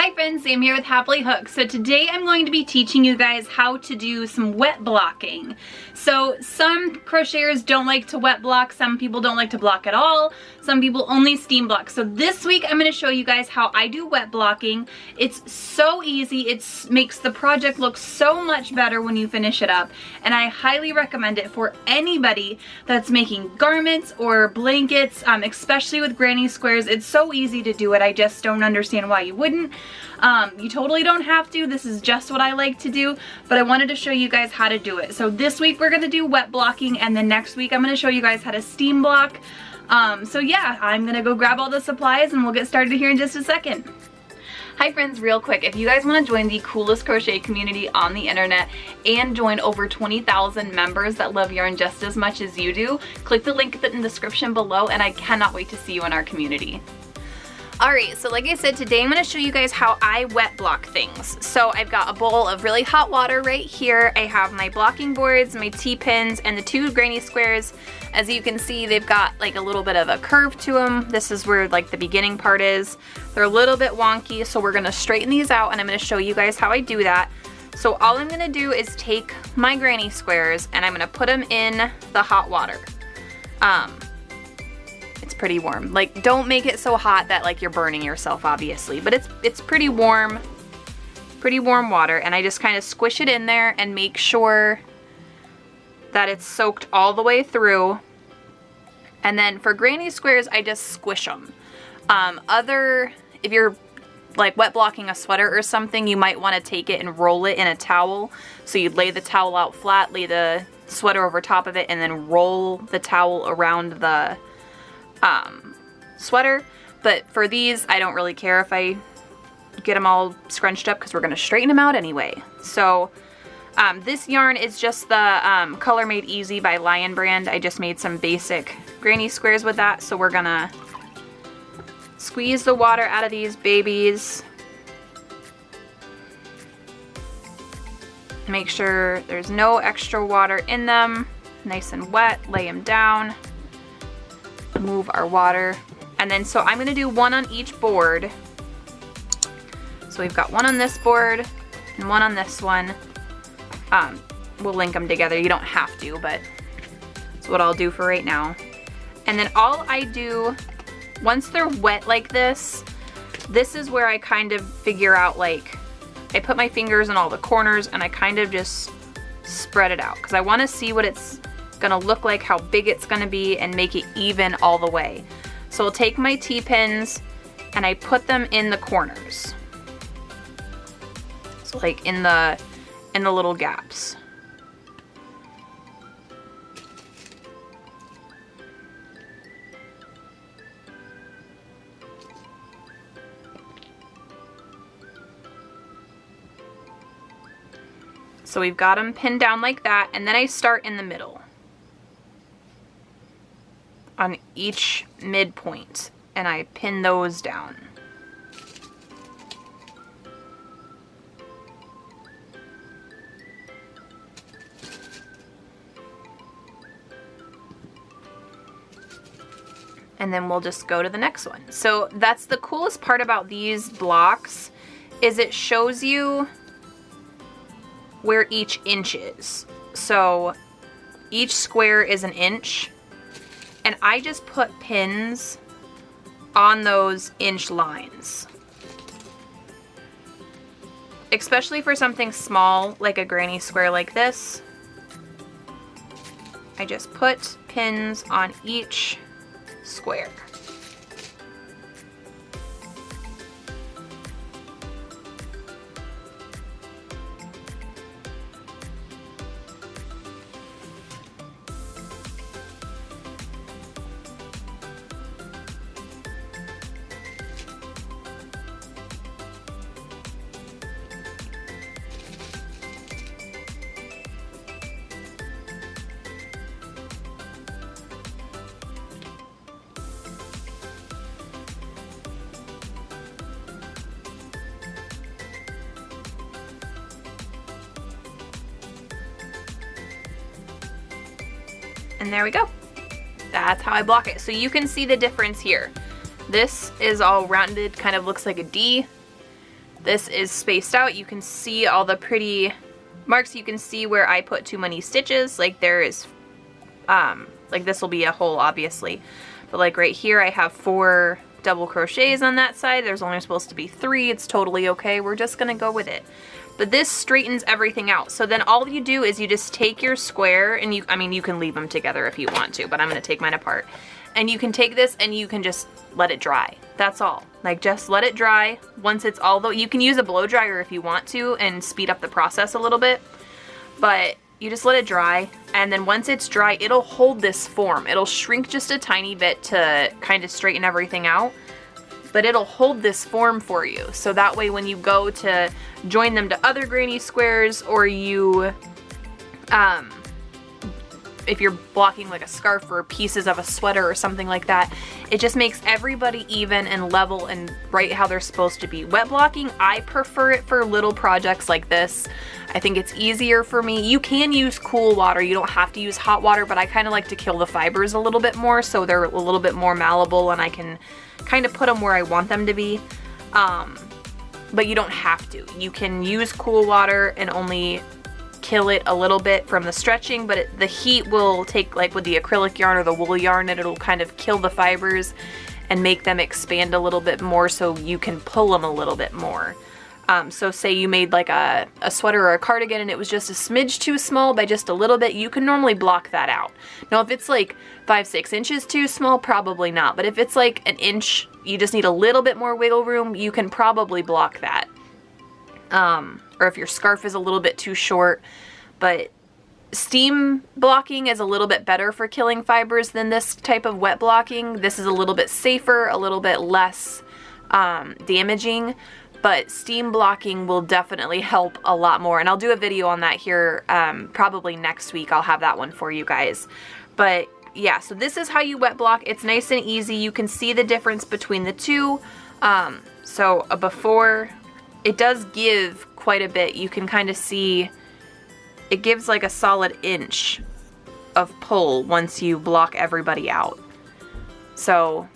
Hi friends, Sam here with Happily Hooked. So today I'm going to be teaching you guys how to do some wet blocking. So some crocheters don't like to wet block, some people don't like to block at all, some people only steam block. So this week I'm going to show you guys how I do wet blocking. It's so easy, it makes the project look so much better when you finish it up, and I highly recommend it for anybody that's making garments or blankets, especially with granny squares. It's so easy to do it, I just don't understand why you wouldn't. You totally don't have to. This is just what I like to do, but I wanted to show you guys how to do it. So this week we're going to do wet blocking, and then next week I'm going to show you guys how to steam block. So yeah, I'm going to go grab all the supplies and we'll get started here in just a second. Hi friends, real quick, if you guys want to join the coolest crochet community on the internet and join over 20,000 members that love yarn just as much as you do, click the link in the description below, and I cannot wait to see you in our community. Alright, so like I said, today I'm going to show you guys how I wet block things. So I've got a bowl of really hot water right here. I have my blocking boards, my T-pins, and the two granny squares. As you can see, they've got like a little bit of a curve to them. This is where like the beginning part is. They're a little bit wonky, so we're going to straighten these out, and I'm going to show you guys how I do that. So all I'm going to do is take my granny squares and I'm going to put them in the hot water. It's pretty warm. Like, don't make it so hot that like you're burning yourself, obviously, but it's pretty warm water, and I just kind of squish it in there and make sure that it's soaked all the way through. And then for granny squares, I just squish them. If you're like wet blocking a sweater or something, you might want to take it and roll it in a towel. So you'd lay the towel out flat, lay the sweater over top of it, and then roll the towel around the sweater. But for these, I don't really care if I get them all scrunched up because we're going to straighten them out anyway. So this yarn is just the Color Made Easy by Lion brand. I just made some basic granny squares with that. So we're going to squeeze the water out of these babies. Make sure there's no extra water in them. Nice and wet. Lay them down. Move our water. And then so I'm going to do one on each board. So we've got one on this board and one on this one. We'll link them together. You don't have to, but that's what I'll do for right now. And then all I do, once they're wet like this is where I kind of figure out, like, I put my fingers in all the corners and I kind of just spread it out because I want to see what it's gonna look like, how big it's gonna be, and make it even all the way. So I'll take my T-pins and I put them in the corners. So like in the little gaps. So we've got them pinned down like that, and then I start in the middle on each midpoint, and I pin those down. And then we'll just go to the next one. So that's the coolest part about these blocks, is it shows you where each inch is. So each square is an inch, and I just put pins on those inch lines. Especially for something small like a granny square like this, I just put pins on each square. And there we go. That's how I block it. So you can see the difference here. This is all rounded, kind of looks like a D. this is spaced out. You can see all the pretty marks. You can see where I put too many stitches. Like there is, like this will be a hole obviously, but like right here I have 4 double crochets on that side. There's only supposed to be 3. It's totally okay. We're just gonna go with it. But this straightens everything out. So then all you do is you just take your square and you, I mean, you can leave them together if you want to, but I'm gonna take mine apart. And you can take this and you can just let it dry. That's all. Like just let it dry. Once it's all, you can use a blow dryer if you want to and speed up the process a little bit. But you just let it dry, and then once it's dry, it'll hold this form. It'll shrink just a tiny bit to kind of straighten everything out, but it'll hold this form for you. So that way when you go to join them to other granny squares, or you, if you're blocking like a scarf or pieces of a sweater or something like that, it just makes everybody even and level and right how they're supposed to be. Wet blocking, I prefer it for little projects like this. I think it's easier for me. You can use cool water, you don't have to use hot water, but I kind of like to kill the fibers a little bit more so they're a little bit more malleable and I can kind of put them where I want them to be. But you don't have to. You can use cool water and only kill it a little bit from the stretching, but the heat will take, like with the acrylic yarn or the wool yarn, and it'll kind of kill the fibers and make them expand a little bit more so you can pull them a little bit more. So say you made like a sweater or a cardigan and it was just a smidge too small by just a little bit, you can normally block that out. Now if it's like 5-6 inches too small, probably not. But if it's like an inch, you just need a little bit more wiggle room, you can probably block that. Or if your scarf is a little bit too short. But steam blocking is a little bit better for killing fibers than this type of wet blocking. This is a little bit safer, a little bit less damaging. But steam blocking will definitely help a lot more. And I'll do a video on that here probably next week. I'll have that one for you guys. But yeah, so this is how you wet block. It's nice and easy. You can see the difference between the two. So before, it does give quite a bit. You can kind of see it gives like a solid inch of pull once you block everybody out. So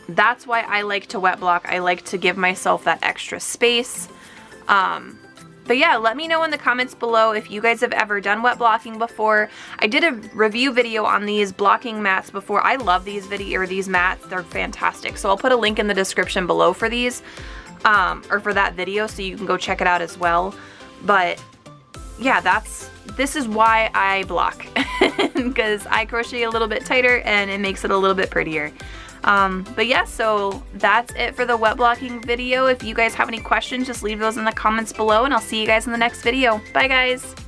that's why I like to wet block. I like to give myself that extra space. But yeah, let me know in the comments below if you guys have ever done wet blocking before. I did a review video on these blocking mats before. I love these these mats. They're fantastic. So I'll put a link in the description below for these, or for that video, so you can go check it out as well. But yeah, this is why I block, because I crochet a little bit tighter and it makes it a little bit prettier. But yeah, so that's it for the wet blocking video. If you guys have any questions, just leave those in the comments below, and I'll see you guys in the next video. Bye guys!